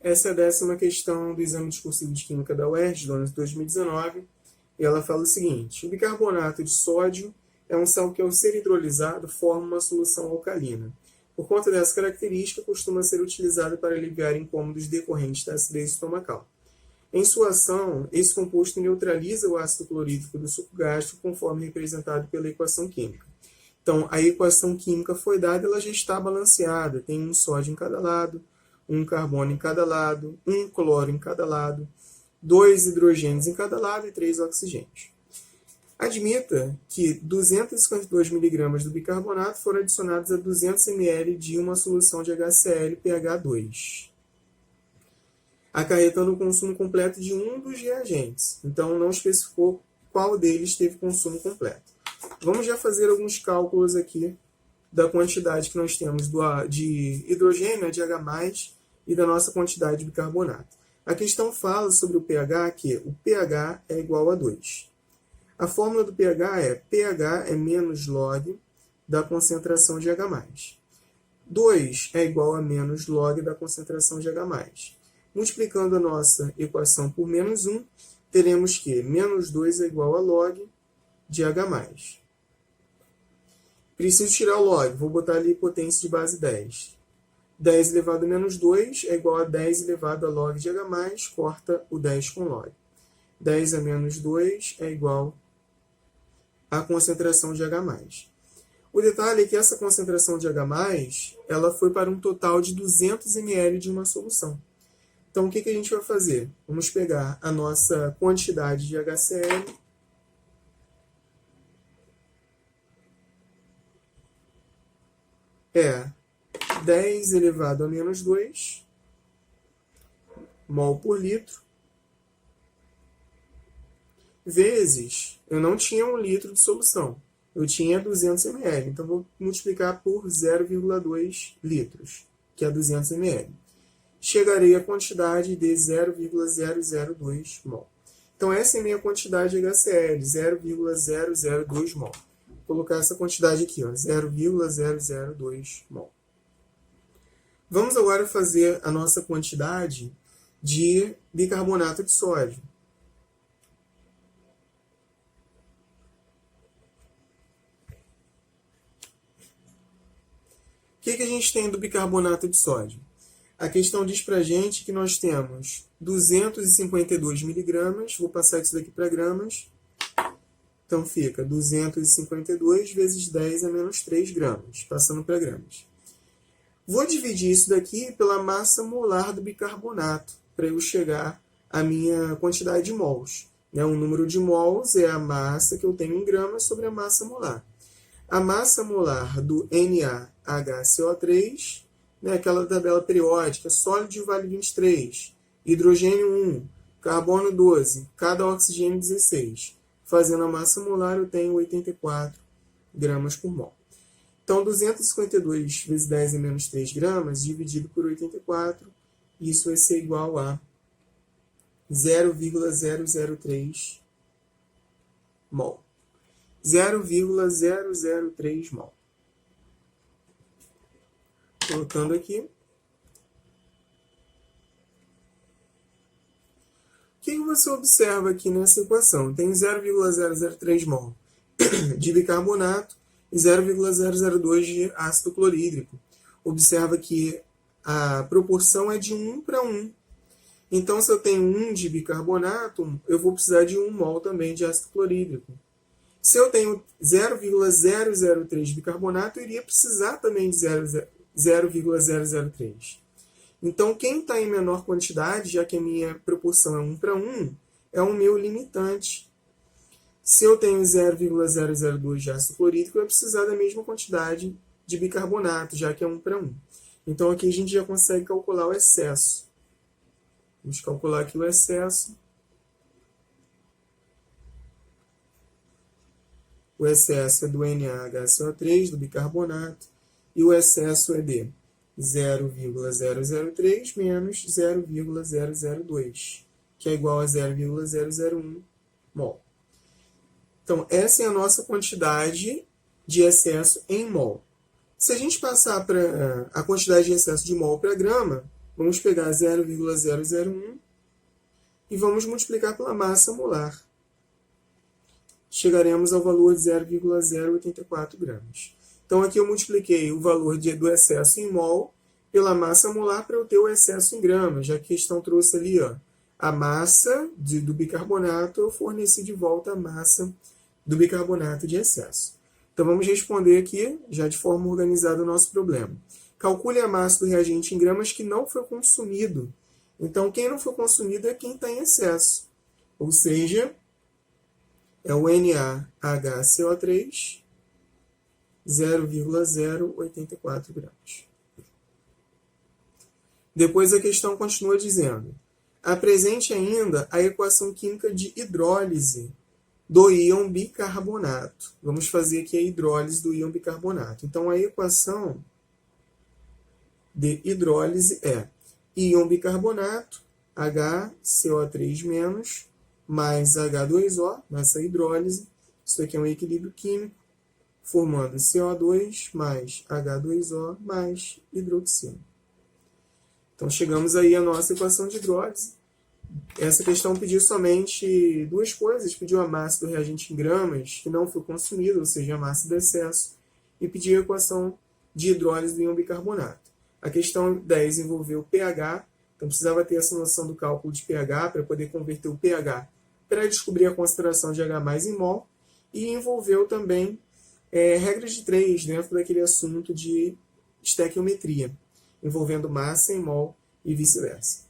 Essa é a 10ª questão do exame discursivo de Química da UERJ, do ano de 2019, e ela fala o seguinte: o bicarbonato de sódio é um sal que, ao ser hidrolisado, forma uma solução alcalina. Por conta dessa característica, costuma ser utilizado para aliviar incômodos decorrentes da acidez estomacal. Em sua ação, esse composto neutraliza o ácido clorídrico do suco gástrico, conforme representado pela equação química. Então, a equação química foi dada, ela já está balanceada. Tem um sódio em cada lado, um carbono em cada lado, um cloro em cada lado, 2 hidrogênios em cada lado e 3 oxigênios. Admita que 252 mg do bicarbonato foram adicionados a 200 ml de uma solução de HCl pH 2, acarretando o consumo completo de um dos reagentes. Então, não especificou qual deles teve consumo completo. Vamos já fazer alguns cálculos aqui da quantidade que nós temos de hidrogênio, de H+, e da nossa quantidade de bicarbonato. A questão fala sobre o pH, que o pH é igual a 2. A fórmula do pH é pH é menos log da concentração de H+. 2 é igual a menos log da concentração de H+. Multiplicando a nossa equação por menos 1, teremos que menos 2 é igual a log de H+. Preciso tirar o log, vou botar ali potência de base 10. 10 elevado a menos 2 é igual a 10 elevado a log de H+, corta o 10 com log. 10 a menos 2 é igual a concentração de H+. O detalhe é que essa concentração de H+, ela foi para um total de 200 ml de uma solução. Então, o que a gente vai fazer? Vamos pegar a nossa quantidade de HCl, é 10 elevado a menos 2 mol por litro, vezes, eu não tinha 1 litro de solução, eu tinha 200 ml, então vou multiplicar por 0,2 litros, que é 200 ml. Chegarei à quantidade de 0,002 mol. Então, essa é a minha quantidade de HCl, 0,002 mol. Vou colocar essa quantidade aqui, 0,002 mol. Vamos agora fazer a nossa quantidade de bicarbonato de sódio. O que a gente tem do bicarbonato de sódio? A questão diz para a gente que nós temos 252 miligramas, vou passar isso daqui para gramas, então fica 252 vezes 10 a menos 3 gramas, passando para gramas. Vou dividir isso daqui pela massa molar do bicarbonato, para eu chegar à minha quantidade de mols. O número de mols é a massa que eu tenho em gramas sobre a massa molar. A massa molar do NaHCO3, aquela tabela periódica, sólido vale 23, hidrogênio 1, carbono 12, cada oxigênio 16. Fazendo a massa molar, eu tenho 84 gramas por mol. Então, 252 vezes 10 a menos 3 gramas, dividido por 84, isso vai ser igual a 0,003 mol. 0,003 mol. Colocando aqui. O que você observa aqui nessa equação? Tem 0,003 mol de bicarbonato e 0,002 de ácido clorídrico. Observa que a proporção é de 1 para 1. Então, se eu tenho 1 de bicarbonato, eu vou precisar de 1 mol também de ácido clorídrico. Se eu tenho 0,003 de bicarbonato, eu iria precisar também de 0,003. Então, quem está em menor quantidade, já que a minha proporção é 1 para 1, é o meu limitante. Se eu tenho 0,002 de ácido clorídrico, eu vou precisar da mesma quantidade de bicarbonato, já que é 1 para 1. Então, aqui a gente já consegue calcular o excesso. Vamos calcular aqui o excesso. O excesso é do NaHCO3, do bicarbonato, e o excesso é de 0,003 menos 0,002, que é igual a 0,001 mol. Então, essa é a nossa quantidade de excesso em mol. Se a gente passar a quantidade de excesso de mol para grama, Vamos pegar 0,001 e vamos multiplicar pela massa molar. Chegaremos ao valor de 0,084 gramas. Então, aqui eu multipliquei o valor do excesso em mol pela massa molar para eu ter o excesso em gramas, já que a questão trouxe ali a massa do bicarbonato, eu forneci de volta a massa do bicarbonato de excesso. Então, vamos responder aqui, já de forma organizada, o nosso problema. Calcule a massa do reagente em gramas que não foi consumido. Então, quem não foi consumido é quem está em excesso. Ou seja, é o NaHCO3, 0,084 gramas. Depois a questão continua dizendo: apresente ainda a equação química de hidrólise do íon bicarbonato. Vamos fazer aqui a hidrólise do íon bicarbonato. Então, a equação de hidrólise é íon bicarbonato, HCO3- mais H2O, nessa hidrólise. Isso aqui é um equilíbrio químico, formando CO2 mais H2O mais hidroxilo. Então, chegamos aí à nossa equação de hidrólise. Essa questão pediu somente duas coisas. Pediu a massa do reagente em gramas, que não foi consumido, ou seja, a massa do excesso, e pediu a equação de hidrólise do íon bicarbonato. A questão 10 envolveu o pH, então precisava ter essa noção do cálculo de pH para poder converter o pH para descobrir a concentração de H+ em mol, e envolveu também regras de 3 dentro daquele assunto de estequiometria, envolvendo massa em mol e vice-versa.